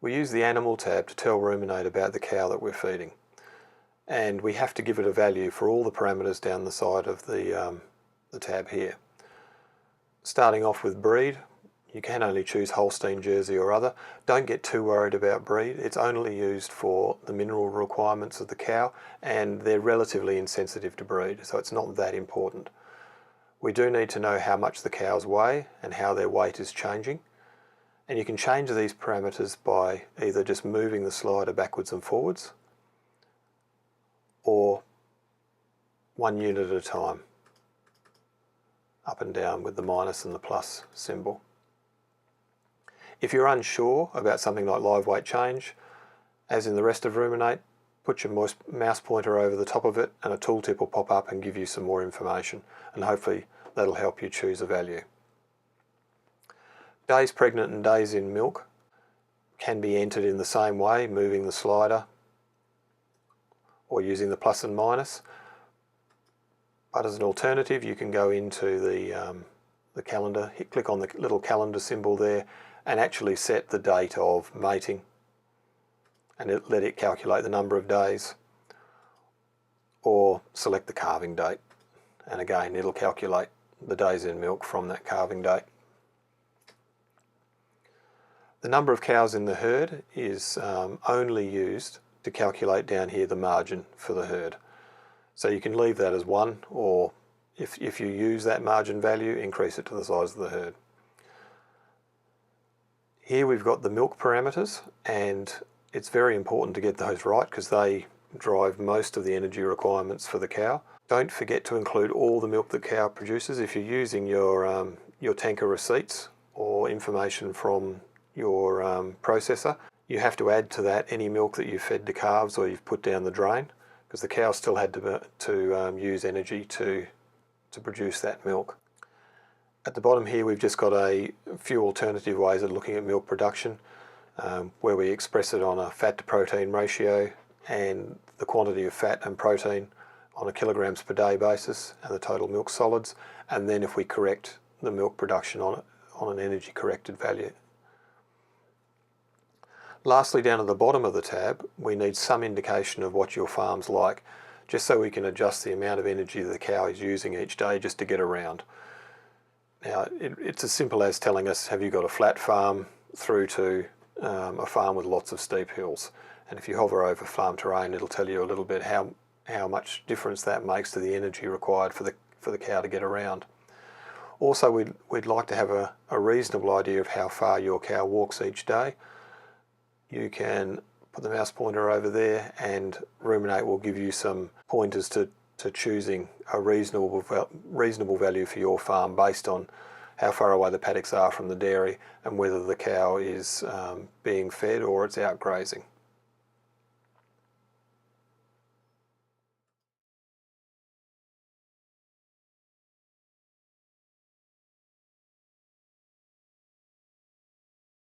We use the Animal tab to tell Rumen8 about the cow that we're feeding. And we have to give it a value for all the parameters down the side of the tab here. Starting off with breed, you can only choose Holstein, Jersey or other. Don't get too worried about breed. It's only used for the mineral requirements of the cow, and they're relatively insensitive to breed, so it's not that important. We do need to know how much the cows weigh and how their weight is changing. And you can change these parameters by either just moving the slider backwards and forwards, or 1 unit at a time, up and down with the minus and the plus symbol. If you're unsure about something like live weight change, as in the rest of Rumen8, put your mouse pointer over the top of it and a tooltip will pop up and give you some more information, and hopefully that'll help you choose a value. Days pregnant and days in milk can be entered in the same way, moving the slider or using the plus and minus. But as an alternative, you can go into the calendar, click on the little calendar symbol there and actually set the date of mating, and let it calculate the number of days, or select the calving date, and again it'll calculate the days in milk from that calving date. The number of cows in the herd is only used to calculate down here the margin for the herd. So you can leave that as 1, or if you use that margin value, increase it to the size of the herd. Here we've got the milk parameters, and it's very important to get those right because they drive most of the energy requirements for the cow. Don't forget to include all the milk the cow produces. If you're using your tanker receipts or information from your processor, you have to add to that any milk that you've fed to calves or you've put down the drain, because the cow still had to use energy to produce that milk. At the bottom here we've just got a few alternative ways of looking at milk production, where we express it on a fat to protein ratio and the quantity of fat and protein on a kilograms per day basis and the total milk solids, and then if we correct the milk production on an energy corrected value. Lastly, down at the bottom of the tab, we need some indication of what your farm's like, just so we can adjust the amount of energy the cow is using each day just to get around. Now, it's as simple as telling us, have you got a flat farm through to a farm with lots of steep hills. And if you hover over farm terrain, it'll tell you a little bit how much difference that makes to the energy required for the cow to get around. Also, we'd like to have a reasonable idea of how far your cow walks each day. You can put the mouse pointer over there and Rumen8 will give you some pointers to choosing a reasonable value for your farm based on how far away the paddocks are from the dairy and whether the cow is being fed or it's out grazing.